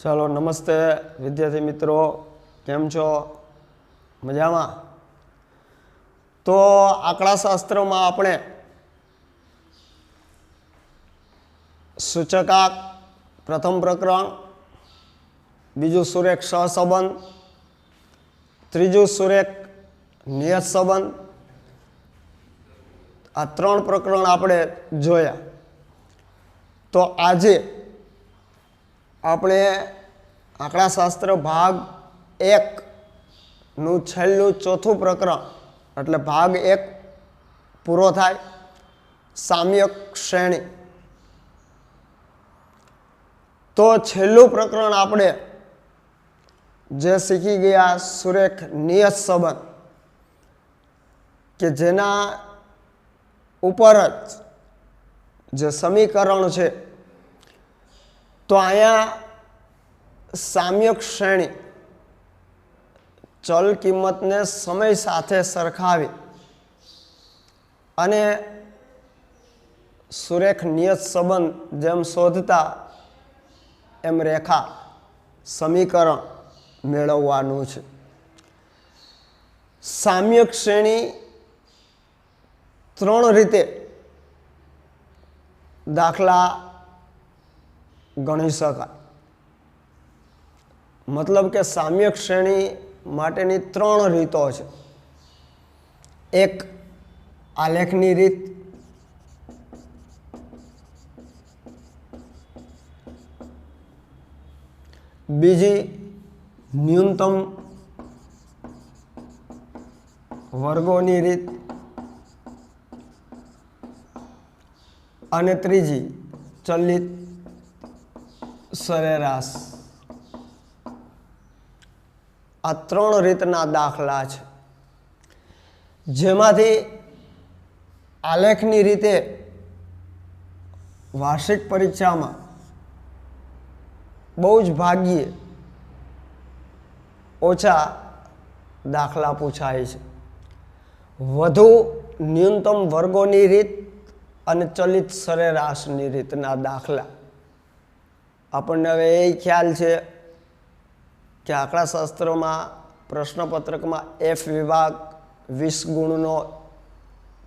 चलो नमस्ते विद्यार्थी मित्रों, केम छो? मजामा? तो आंकड़ाशास्त्र में आपणे सूचकांक प्रथम प्रकरण, बीजू सुरेख सहसंबंध, त्रीजू सुरेख नियत संबंध, आ 3 प्रकरण आपणे जोया। तो आजे આપણે આંકડાશાસ્ત્ર ભાગ 1 નું છેલ્લું ચોથું પ્રકરણ એટલે ભાગ 1 પૂરો થાય, સામ્યક શ્રેણી। તો છેલ્લું પ્રકરણ આપણે જે શીખી ગયા સુરેખ નિયત સંબંધ કે જેના ઉપર જ જે સમીકરણ છે, तो आया साम्यक श्रेणी चल किंमत ने समय साथे सरखावी अने सुरेख नियत संबंध जेम शोधता एम रेखा समीकरण मेळववानुं छे। साम्यक श्रेणी 3 रीते दाखला गणी शकाय। मतलब के साम्यक श्रेणी माटेनी 3 रीतो छे। एक आलेखनी रीत, बीजी न्यूनतम वर्गोनी रीत अने त्रीजी चलित सरेराश। आ 3 रीतना दाखला छे, जेमांथी आलेखनी रीते वार्षिक परीक्षा में बहु ज भाग्ये ओछा दाखला पूछाय छे। वधु न्यूनतम वर्गोनी रीत अने चलित सरेराशनी रीतना दाखला। આપણને હવે એ ખ્યાલ છે કે આંકડાશાસ્ત્રમાં પ્રશ્નપત્રકમાં એફ વિભાગ 20 ગુણનો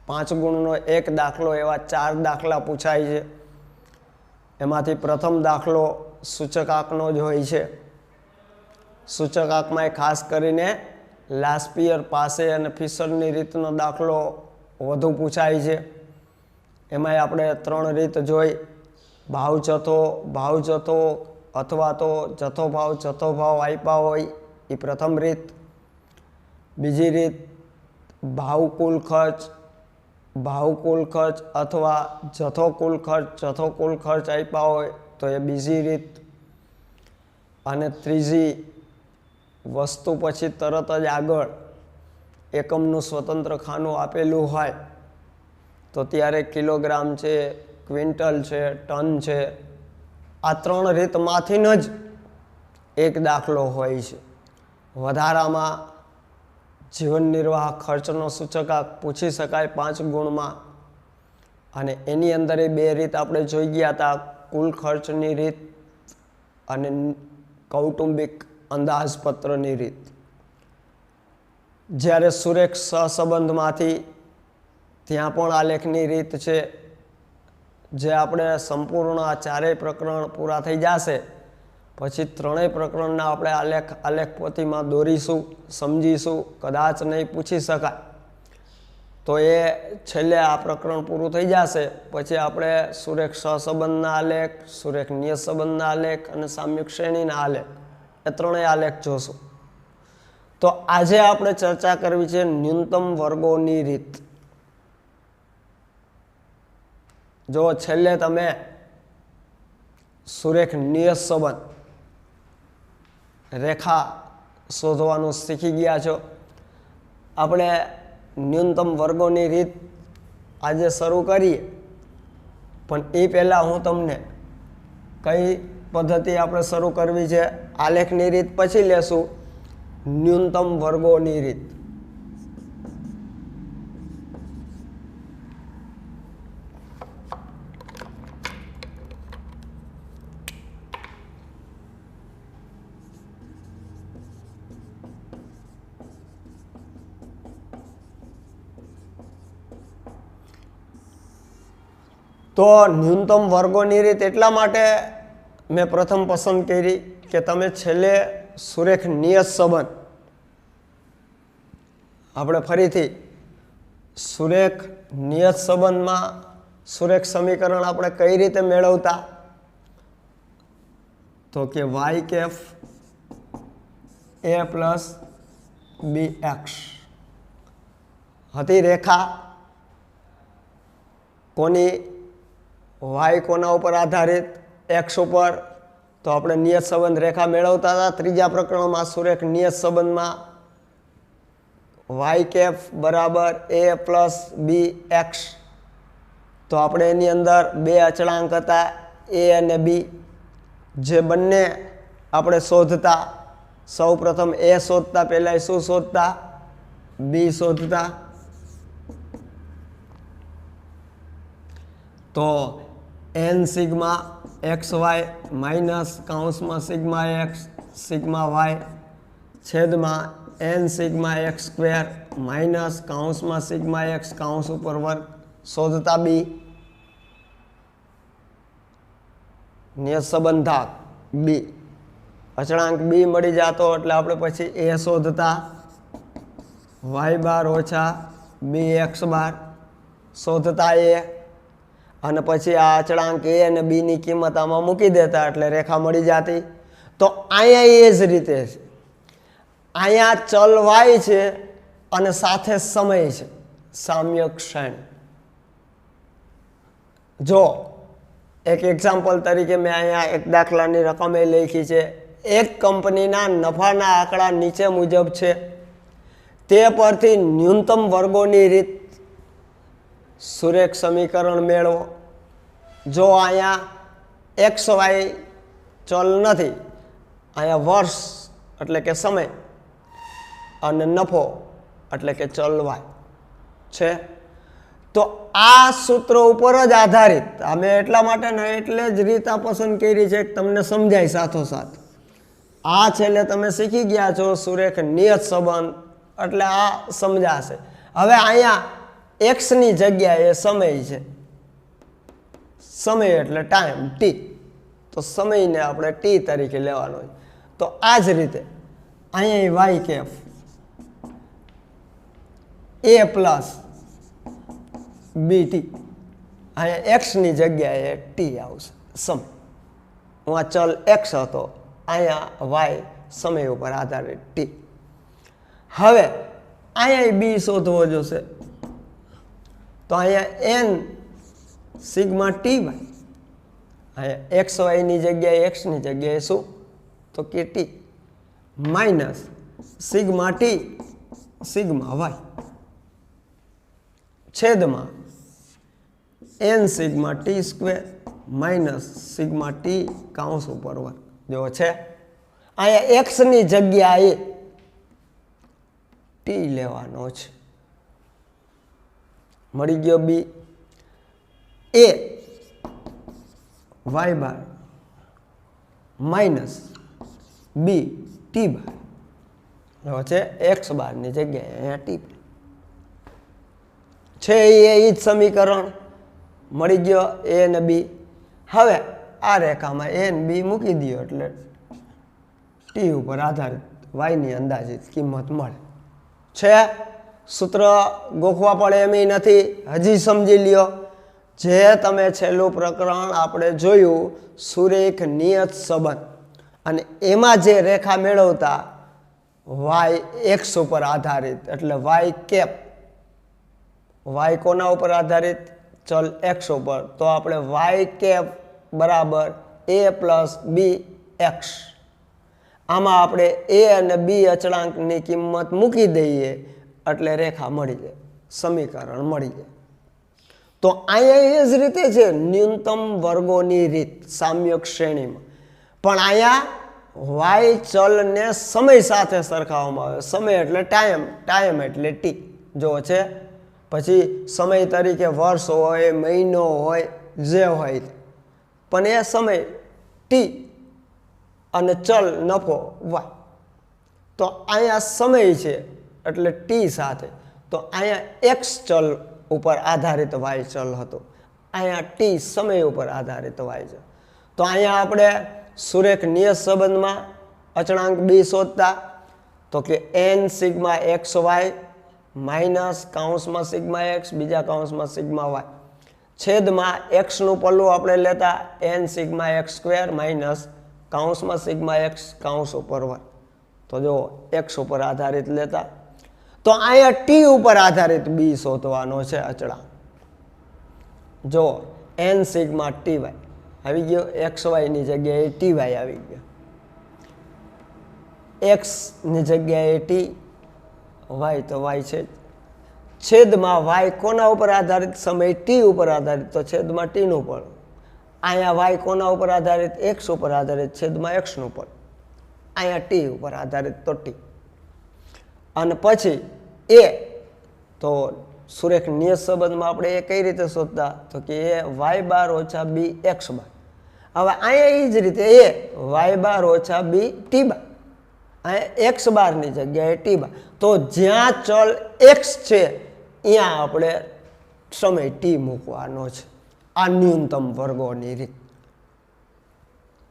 5 ગુણનો એક દાખલો એવા 4 દાખલા પૂછાય છે। એમાંથી પ્રથમ દાખલો સૂચકાંકનો જ હોય છે। સૂચકાંકમાં ખાસ કરીને લાસ્પિયર પાસે અને ફિશરની રીતનો દાખલો વધુ પૂછાય છે। એમાંય આપણે 3 રીત જોઈ, भाव जथो अथवा तो जथो भाव आप्या होय ए प्रथम रीत। बीजी रीत भाव कुल खर्च अथवा जथो कुल खर्च आप्या होय तो ए बीजी रीत। अने त्रीजी वस्तु पछी तरत ज आगळ एकमनुं स्वतंत्र खानु आपेलुं होय तो त्यारे किलोग्राम छे, क्विंटल है, टन है। आ 3 रीत मांथी ज एक दाखलो होय छे। वधारामां जीवन निर्वाह खर्चनो सूचकांक पूछी शकाय 5 गुण में। अने एनी अंदर 2 रीत आपणे जोई गया था, कुल खर्चनी रीत अने कौटुंबिक अंदाजपत्रनी रीत। ज्यारे सुरेख सहसंबंधमांथी त्यां पण आलेखनी रीत छे। जे आपणे संपूर्ण आ 4 प्रकरण पूरा थई जाशे पछी 3 प्रकरणना आपणे आलेख पोथीमां दोरीशुं, समजीशुं, कदाच नहीं पूछी शकाय तो ए छेल्ले आ प्रकरण पूरुं थई जाशे पछी आपणे सुरेख सहसंबंधना आलेख, सुरेख नियत संबंधना आलेख अने साम्यक श्रेणीना आलेख ए 3 आलेख जोशुं। तो आजे आपणे चर्चा करवी छे न्यूनतम वर्गोनी रीत। जो छेल्ले तमे सुरेख नियत संबंध रेखा शोधवानुं शीखी गया छो। आपणे न्यूनतम वर्गोनी रीत आजे शरू करीए, पण ए पहेला हूँ तमने कई पद्धति आपणे शरू करवी छे, आलेखनी रीत पछी लेशुं न्यूनतम वर्गोनी रीत। તો ન્યૂનતમ વર્ગોની રીત એટલા માટે મેં પ્રથમ પસંદ કરી કે તમે છેલ્લે સુરેખ નિયત સંબંધ, આપણે ફરીથી સુરેખ નિયત સંબંધમાં સુરેખ સમીકરણ આપણે કઈ રીતે મેળવતા, તો કે વાય કેફ એ પ્લસ બી એક્સ હતી રેખા કોની, વાય કોના ઉપર આધારિત, એક્સ ઉપર. તો આપણે નિયત સંબંધ રેખા મેળવતા હતા. ત્રીજા પ્રકરણમાં સુરેખ નિયત સંબંધમાં વાય કેફ બરાબર એ પ્લસ બી એક્સ. તો આપણે એની અંદર બે અચળાંક હતા એ અને બી, જે બંને આપણે શોધતા. સૌ પ્રથમ એ શોધતા, પહેલાં શું શોધતા, બી શોધતા. તો N sigma x Y minus કૌંસમાં સિગ્મા એક્સ સિગ્મા વાય છેદમાં N sigma x square minus કૌંસમાં સિગ્મા એક્સ કૌંસ ઉપર વર્ગ શોધતા બી. નિયત સંબંધાંક બી, અચળાંક બી મળી જતો એટલે આપણે પછી એ શોધતા. વાય બાર ઓછા બી એક્સ બાર શોધતા એ, અને પછી આ અચળાંક એ અને બીની કિંમત આમાં મૂકી દેતા એટલે રેખા મળી જતી. તો અહીંયા એ જ રીતે છે, અહીંયા ચલ વાય છે અને સાથે સમય છે, સામ્યક શ્રેણી. જો એક એક્ઝામ્પલ તરીકે મેં અહીંયા એક દાખલાની રકમ એ લખી છે. એક કંપનીના નફાના આંકડા નીચે મુજબ છે, તે પરથી ન્યૂનતમ વર્ગોની રીત સુરેખ સમીકરણ મેળવો. જો અહીંયા એક્સ વાય ચલ નથી, અહીંયા વર્ષ એટલે કે સમય અને નફો એટલે કે ચલ વાય છે, તો આ સૂત્ર ઉપર જ આધારિત અમે એટલા માટે ને એટલે જ રીત આ પસંદ કરી છે કે તમને સમજાય સાથોસાથ. આ છેલ્લે તમે શીખી ગયા છો સુરેખ નિયત સંબંધ એટલે આ સમજાશે. હવે અહીંયા એક્સની જગ્યાએ સમય છે, સમય એટલે ટાઈમ ટી, તો સમયને આપણે ટી તરીકે લેવાનો છે. તો આ જ રીતે અહીંયા વાય કેફ એ પ્લસ બી ટી, અહીંયા એક્સની જગ્યાએ ટી આવશે સમય. હું આ ચલ એક્સ હતો, અહીંયા વાય સમય ઉપર આધારિત ટી. હવે અહીંયા બી શોધવો જોશે, તો અહીંયા એન સિગ્મા ટી વાય, અહીંયા એક્સ વાયની જગ્યાએ એક્સની જગ્યાએ શું, તો કે t minus sigma t sigma Y છેદમાં N sigma t square minus sigma t કૌંસ ઉપર વર્ગ. જો છે અહીંયા એક્સની જગ્યાએ ટી લેવાનો છે. મળી ગયો b. A y bar minus b t bar, જો છે એક્સ બારની જગ્યાએ અહીંયા ટી છે. એ જ સમીકરણ મળી ગયો એ અને બી. હવે આ રેખામાં એ અને બી મૂકી દો એટલે ટી ઉપર આધારિત વાયની અંદાજિત કિંમત મળે છે. સૂત્ર ગોખવા પડે એમ નથી, હજી સમજી લ્યો. જે તમે છેલ્લું પ્રકરણ આપણે જોયું સુરેખ નિયત સંબંધ, અને એમાં જે રેખા મેળવતા વાય એક્સ ઉપર આધારિત એટલે વાય કેપ, વાય કોના ઉપર આધારિત, ચલ એક્સ ઉપર. તો આપણે વાય કેપ બરાબર એ પ્લસ બી એક્સ, આમાં આપણે એ અને બી અચળાંકની કિંમત મૂકી દઈએ એટલે રેખા મળી જાય, સમીકરણ મળી જાય. તો અહીંયા એ જ રીતે છે ન્યૂનતમ વર્ગોની રીત સામ્યક શ્રેણીમાં, પણ અહીંયા વાય ચલને સમય સાથે સરખાવવામાં આવે. સમય એટલે ટાઈમ, ટાઈમ એટલે ટી. જો છે પછી સમય તરીકે વર્ષ હોય, મહિનો હોય, જે હોય, પણ એ સમય ટી અને ચલ નફો વાય. તો અહીંયા સમય છે એટલે ટી સાથે, તો અહીંયા એક્સ ચલ ઉપર આધારિત વાય ચલ હતો, અહીંયા ટી સમય ઉપર આધારિત y છે. તો અહીંયા આપણે સુરેખ નિયત સંબંધમાં અચળાંક બી શોધતા તો કે n sigma x Y minus કાઉન્સમાં સિગ્મા એક્સ બીજા કાઉન્સમાં સિગ્મા વાય છેદમાં એક્સનું પલ્લું આપણે લેતા n sigma x square minus કાઉન્સમાં સિગ્મા એક્સ કાઉન્સ ઉપર વાય. તો જો એક્સ ઉપર આધારિત લેતા તો અહીંયા ટી ઉપર આધારિત બી શોધવાનો છે અચળાંક. જો n સિગ્મા ટી વાય આવી ગયો એક્સ વાયની જગ્યાએ ટી વાય આવી ગયો એક્સની જગ્યાએ ટી વાય તો વાય છે છેદમાં વાય કોના ઉપર આધારિત સમય ટી ઉપર આધારિત તો છેદમાં ટીનું પણ અહીંયા વાય કોના ઉપર આધારિત એક્સ ઉપર આધારિત છેદમાં એક્સનું પણ અહીંયા ટી ઉપર આધારિત તો ટી અને પછી એ તો સુરેખ નિયત સંબંધમાં આપણે એ કઈ રીતે શોધતા તો કે એ વાય બાર ઓછા બી એક્સ બાર. હવે અહીંયા એ જ રીતે એ વાય બાર ઓછા બી ટી બાર અહીંયા એક્સ બારની જગ્યાએ ટી બાર. તો જ્યાં ચલ એક્સ છે ત્યાં આપણે સમય ટી મૂકવાનો છે. આ ન્યૂનતમ વર્ગોની રીત.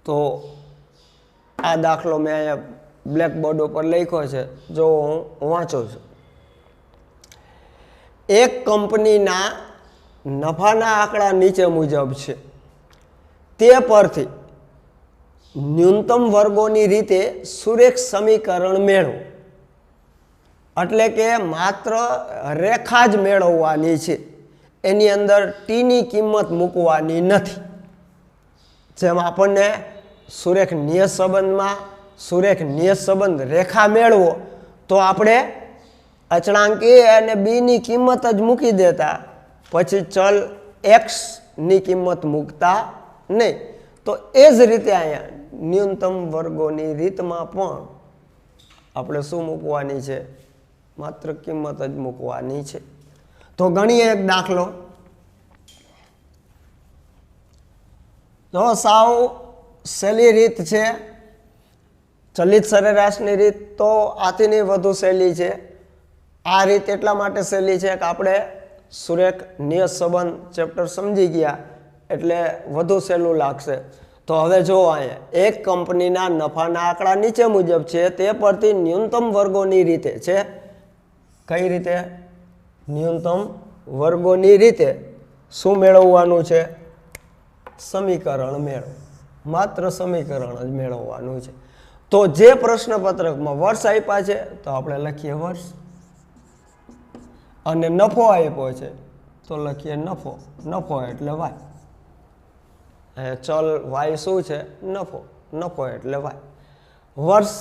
તો આ દાખલો મેં અહીંયા બ્લેકબોર્ડ ઉપર લખ્યો છે જો હું વાંચું છું. એક કંપનીના નફાના આંકડા નીચે મુજબ છે તે પરથી ન્યૂનતમ વર્ગોની રીતે સુરેખ સમીકરણ મેળવો. એટલે કે માત્ર રેખા જ મેળવવાની છે એની અંદર ટીની કિંમત મૂકવાની નથી. જેમ આપણને સુરેખ નિયત સંબંધમાં સુરેખ નિયત સંબંધ રેખા મેળવો તો આપણે અચળાંક એ અને બીની કિંમત જ મૂકી દેતા પછી ચલ એક્સની કિંમત મૂકતા નહીં. તો એ જ રીતે અહીંયા ન્યૂનતમ વર્ગોની રીતમાં પણ આપણે શું મૂકવાની છે માત્ર કિંમત જ મૂકવાની છે. તો ગણીએ એક દાખલો. જો સાવ સહેલી રીત છે ચલિત સરેરાશની રીત. તો આથીની વધુ સહેલી છે. આ રીત એટલા માટે સહેલી છે કે આપણે સુરેખ નિયત સંબંધ ચેપ્ટર સમજી ગયા એટલે વધુ સહેલું લાગશે. તો હવે જો અહીંયા એક કંપનીના નફાના આંકડા નીચે મુજબ છે તે પરથી ન્યૂનતમ વર્ગોની રીતે છે. કઈ રીતે? ન્યૂનતમ વર્ગોની રીતે શું મેળવવાનું છે? સમીકરણ મેળવો. માત્ર સમીકરણ જ મેળવવાનું છે. તો જે પ્રશ્નપત્રકમાં વર્ષ આપ્યા છે તો આપણે લખીએ વર્ષ અને નફો આપ્યો છે તો લખીએ નફો. નફો એટલે વાય. ચલ વાય શું છે? નફો. નફો એટલે વાય. વર્ષ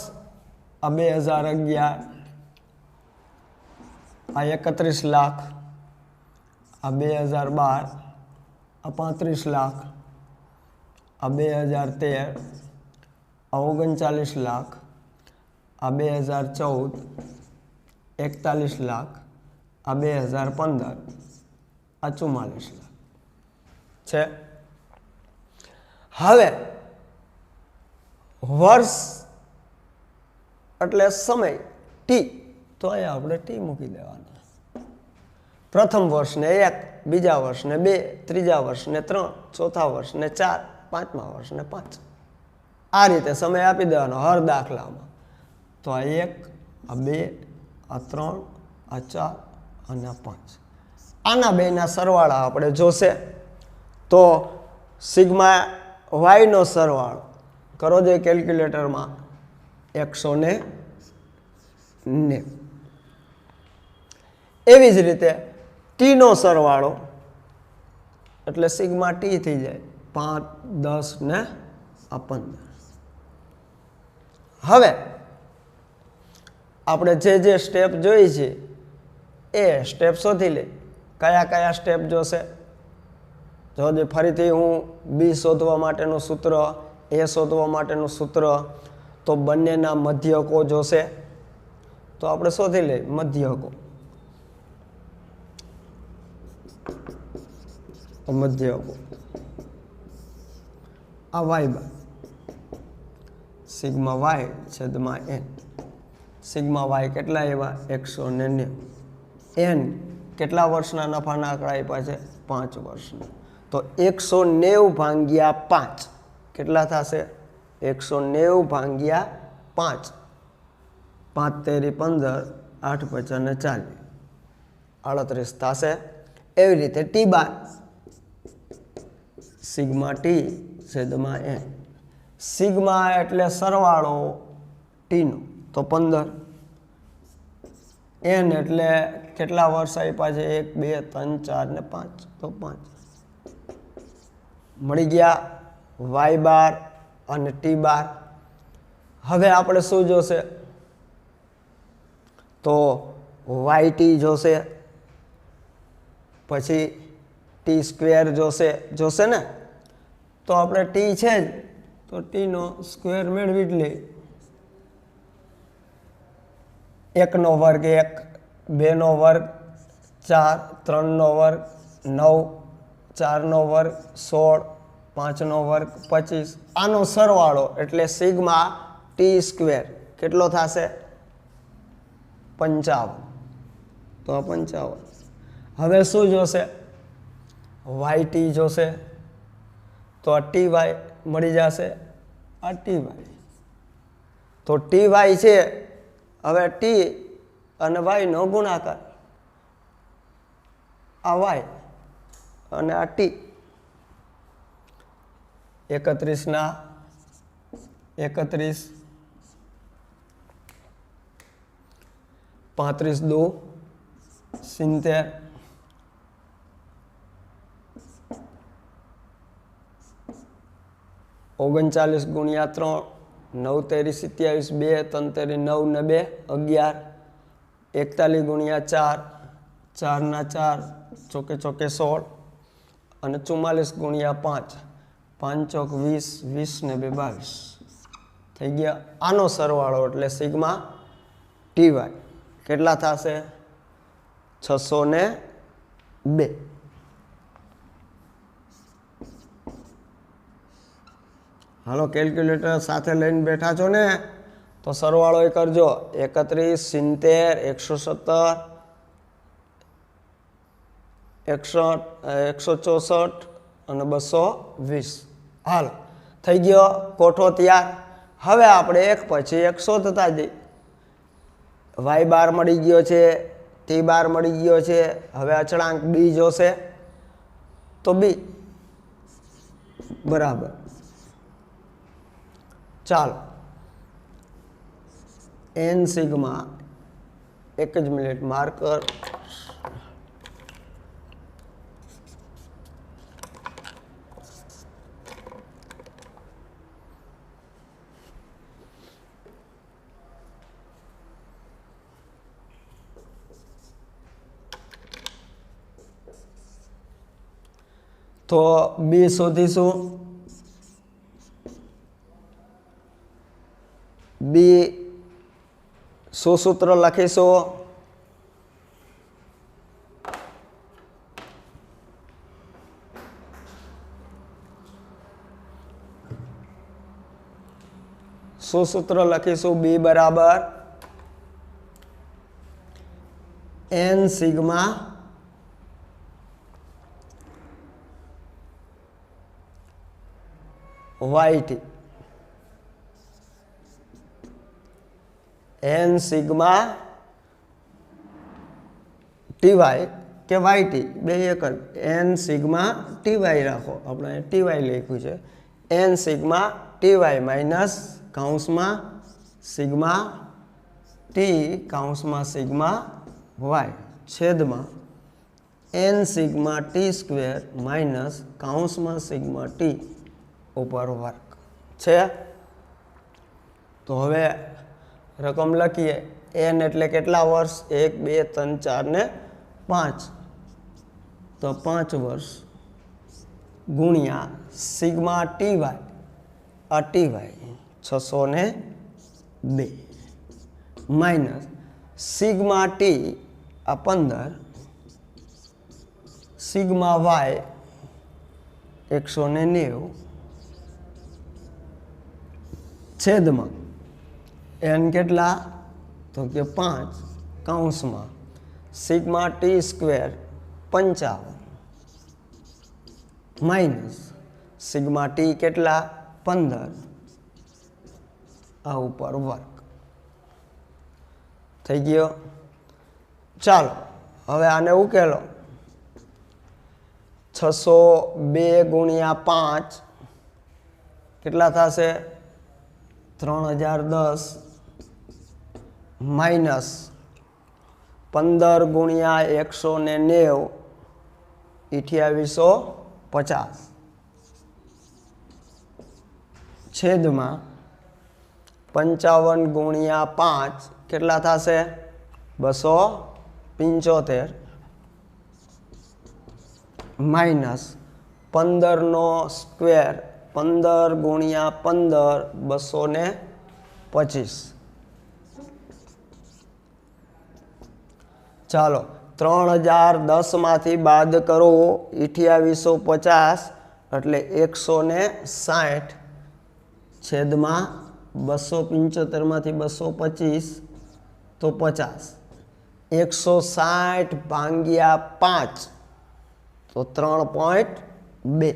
આ 2011 આ 31 લાખ આ 2012 આ 35 લાખ આ 2013 આ 39 લાખ આ 2014 41 લાખ આ 2015 આ 44 લાખ છે. હવે વર્ષ એટલે સમય ટી તો અહીંયા આપણે ટી મૂકી દેવાના. પ્રથમ વર્ષને 1 બીજા વર્ષને 2 ત્રીજા વર્ષને 3 ચોથા વર્ષને 4 પાંચમા વર્ષને 5 આ રીતે સમય આપી દેવાનો હર દાખલામાં. તો આ 1 આ 2 આ 3 આ 4 અને આ 5 આના બેના સરવાળા આપણે જોશે. તો સિગ્મા વાયનો સરવાળો કરો જે કેલ્ક્યુલેટરમાં 190. એવી જ રીતે ટીનો સરવાળો એટલે સિગ્મા ટી થઈ જાય 5 10 ને આ 15. હવે આપણે જે સ્ટેપ જોઈ છે એ સ્ટેપ શોધી લે. કયા કયા સ્ટેપ જોશે? જો જે ફરીથી હું બી શોધવા માટેનું સૂત્ર એ શોધવા માટેનું સૂત્ર તો બંનેના મધ્યકો જોશે. તો આપણે શોધી લઈએ મધ્યકો. મધ્યકો આ વાય બાર સિગ્મા વાય છેદમાં એન. સિગ્મા વાય કેટલા એવા 190. એન કેટલા વર્ષના નફાના આંકડા આપ્યા છે? 5 વર્ષના. તો તો 190 ભાગ્યા 5 કેટલા થશે? 190 ભાગ્યા 5, 5 તેરી 15, 8 પચાને 40, 38 થશે. એવી રીતે ટી બાર સિગ્મા ટી છેદમાં n. સિગ્મા એટલે સરવાળો ટીનો, તો 15. n એટલે કેટલા વર્ષ આપ્યા છે? 1 2 3 4 ને 5, તો 5 મળી ગયા વાય બાર અને ટી બાર. હવે આપણે શું જોશે? તો વાય ટી જોશે, પછી ટી સ્ક્વેર જોશે ને. તો આપણે ટી છે જ, તો ટીનો સ્ક્વેર મેળવી જ લઈએ. 1 નો વર્ગ 1, 2 નો વર્ગ 4, 3 નો વર્ગ 9, 4 નો વર્ગ 16, 5 નો વર્ગ 25. આનો સરવાળો એટલે સિગ્મા ટી સ્ક્વેર કેટલો થશે? 55. તો 55. હવે શું જોશે? વાય ટી જોશે, તો આ ટી વાય મળી જશે, આ ટી વાય. તો ટી વાય છે, હવે ટી અને વાયનો ગુણાકાર, આ વાય અને આ ટી. 31 ના 31, 35 દો 70, 39 ગુણ્યા 3, 9 તેરી 27, 2 3 તેરી 9 ને 2 11, 41 ગુણ્યા 4, 4 ના 4 ચોકે ચોકે 16, અને 44 ગુણ્યા 5, 5 ચોક 20, 20 ને 2 22 થઈ ગયા. આનો સરવાળો એટલે સિગ્મા ટી વાય કેટલા થશે? 602. હાલો, કેલ્ક્યુલેટર સાથે લઈને બેઠા છો ને, તો સરવાળો એ કરજો. 31, 70, 167, 164 અને 220. હાલો, થઈ ગયો કોઠો તૈયાર. હવે આપણે એક પછી એક શોધતા જઈએ. વાય બાર મળી ગયો છે, ટી બાર મળી ગયો છે. હવે અચળાંક બી જોશે, તો બી બરાબર. ચાલો, n સિગ્મા, એક જ મિનિટ માર્કર. તો બી શોધીશું. બી શું સૂત્ર લખીશું? શું સૂત્ર લખીશું? બી બરાબર n sigma y t. n sigma t y કે વાયટી બે એક જ. n સિગ્મા ટીવાય રાખો, આપણે ટીવાય લખ્યું છે. n સિગ્મા ટીવાય માઇનસ કૌંસમાં સિગ્મા ટી કૌંસમાં સિગ્મા વાય છેદમાં n sigma t square minus કૌંસમાં સિગ્મા ટી ઉપર વર્ગ છે. તો હવે રકમ લખીએ. n એટલે કેટલા વર્ષ? 1 2 3 4 ને 5, તો 5 વર્ષ ગુણ્યા સિગ્મા ટી વાય, આ T Y 602 minus sigma T આ 15, સિગ્મા વાય 190 છેદમાં n કેટલા? તો કે 5 કૌંસમાં sigma t square 55 minus sigma T કેટલા 15 આ ઉપર વર્ગ થઈ ગયો। ચાલો હવે આને ઉકેલો 602 ગુણ્યા 5 કેટલા થશે 3010 માઇનસ 15 ગુણ્યા 190 2850 છેદમાં 55 ગુણ્યા 5 કેટલા થશે 275 માઇનસ 15 નો સ્ક્વેર 15 ગુણ્યા 15 225 ચાલો 3010 માંથી બાદ કરો 2850 એટલે 160 છેદમાં 275 માંથી 225 તો 50 160 ભાગ્યા 5 તો 3.2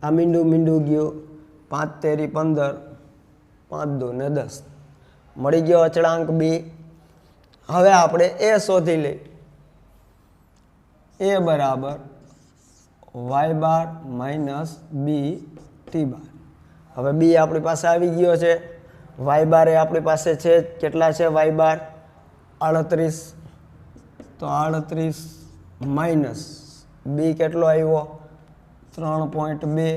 આ મીંડું ગયું 5 તેરી 15 5 દો ને 10 મળી ગયો અચળાંક બી। હવે આપણે એ શોધી લઈ એ બરાબર Y bar minus b t બાર। હવે બી આપણી પાસે આવી ગયો છે વાય બાર એ આપણી પાસે છે કેટલા છે વાય બાર 38 તો 38 માઇનસ બી કેટલો આવ્યો 3.2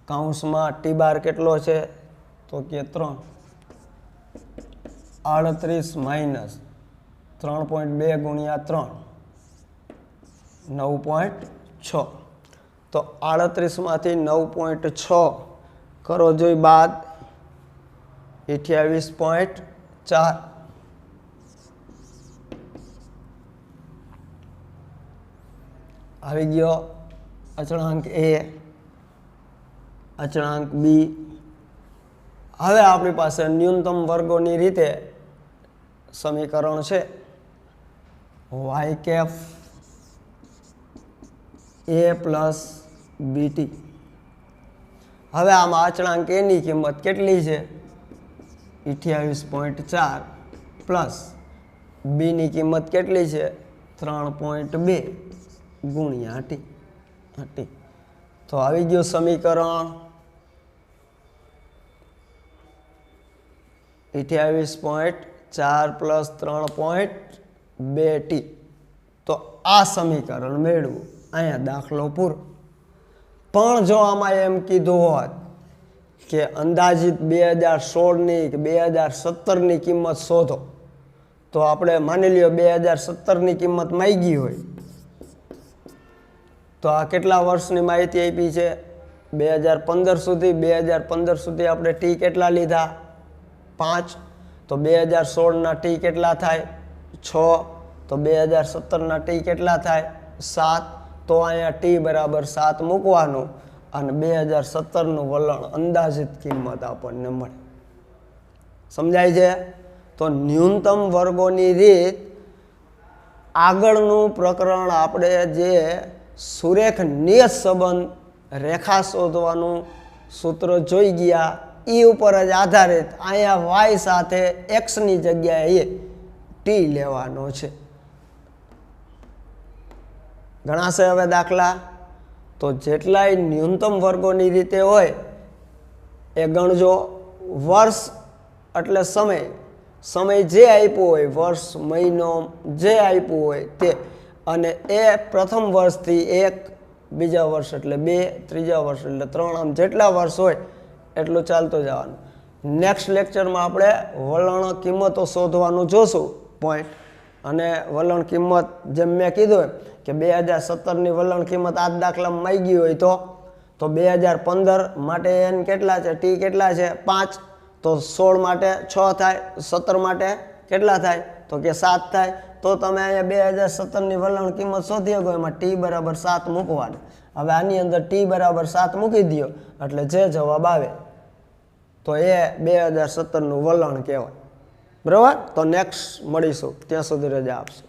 કૌંસમાં ટી બાર કેટલો છે તો કે 3 38 માઇનસ 3.2 ગુણ્યા 3 9.6 તો 38 માંથી 9.6 કરો જોઈ બાદ 28.4 આવી ગયો અચળાંક એ અચળાંક બી। હવે આપણી પાસે ન્યૂનતમ વર્ગોની રીતે સમીકરણ છે વાય કેફ એ પ્લસ બીટી। હવે આમાં અચળાંક એની કિંમત કેટલી છે 28.4 પ્લસ બીની કિંમત કેટલી છે 3.2 ગુણ્યા ટી તો આવી ગયું સમીકરણ 28.4 પ્લસ 3.2 ટી। તો આ સમીકરણ મેળવું અહીંયા દાખલો પૂરો। પણ જો આમાં એમ કીધું હોત કે અંદાજિત 2016ની કે 2017ની કિંમત શોધો તો આપણે માની લ્યો 2017ની કિંમત માંગી હોય તો આ કેટલા વર્ષની માહિતી આપી છે 2015 સુધી 2015 સુધી આપણે ટી કેટલા લીધા 5 તો 2016ના ટી કેટલા થાય 6 તો 2017ના ટી કેટલા થાય 7 તો અહીંયા ટી બરાબર 7 મૂકવાનું અને 2017નું વલણ અંદાજિત કિંમત આપણને મળે। સમજાય છે? તો ન્યૂનતમ વર્ગોની રીત આગળનું પ્રકરણ આપણે જે સુરેખ નિયત સંબંધ રેખા શોધવાનું સૂત્ર જોઈ ગયા એ ઉપર જ આધારિત અહીંયા વાય સાથે એક્સની જગ્યાએ ટી લેવાનો છે। ગણાશે હવે દાખલા તો જેટલાય ન્યૂનતમ વર્ગોની રીતે હોય એ ગણજો। વર્ષ એટલે સમય જે આપ્યું હોય વર્ષ મહિનો જે આપ્યું હોય તે અને એ પ્રથમ વર્ષથી 1 બીજા વર્ષ એટલે 2 ત્રીજા વર્ષ એટલે 3 આમ જેટલા વર્ષ હોય એટલું ચાલતું જવાનું। નેક્સ્ટ લેક્ચરમાં આપણે વલણ કિંમતો શોધવાનું જોશું પોઈન્ટ અને વલણ કિંમત જેમ મેં કીધું કે 2017ની વલણ કિંમત આ દાખલામાં માંગી હોય તો 2015 માટે એન કેટલા છે ટી કેટલા છે 5 તો 16 માટે 6 થાય 17 માટે કેટલા થાય તો કે 7 થાય તો તમે અહીંયા 2017ની વલણ કિંમત શોધી શકો એમાં ટી બરાબર 7 મૂકવાનું। હવે આની અંદર ટી બરાબર 7 મૂકી દો એટલે જે જવાબ આવે તો એ 2017નું વલણ કહેવાય। બરાબર? તો નેક્સ્ટ મળીશું, ત્યાં સુધી રજા આપશો।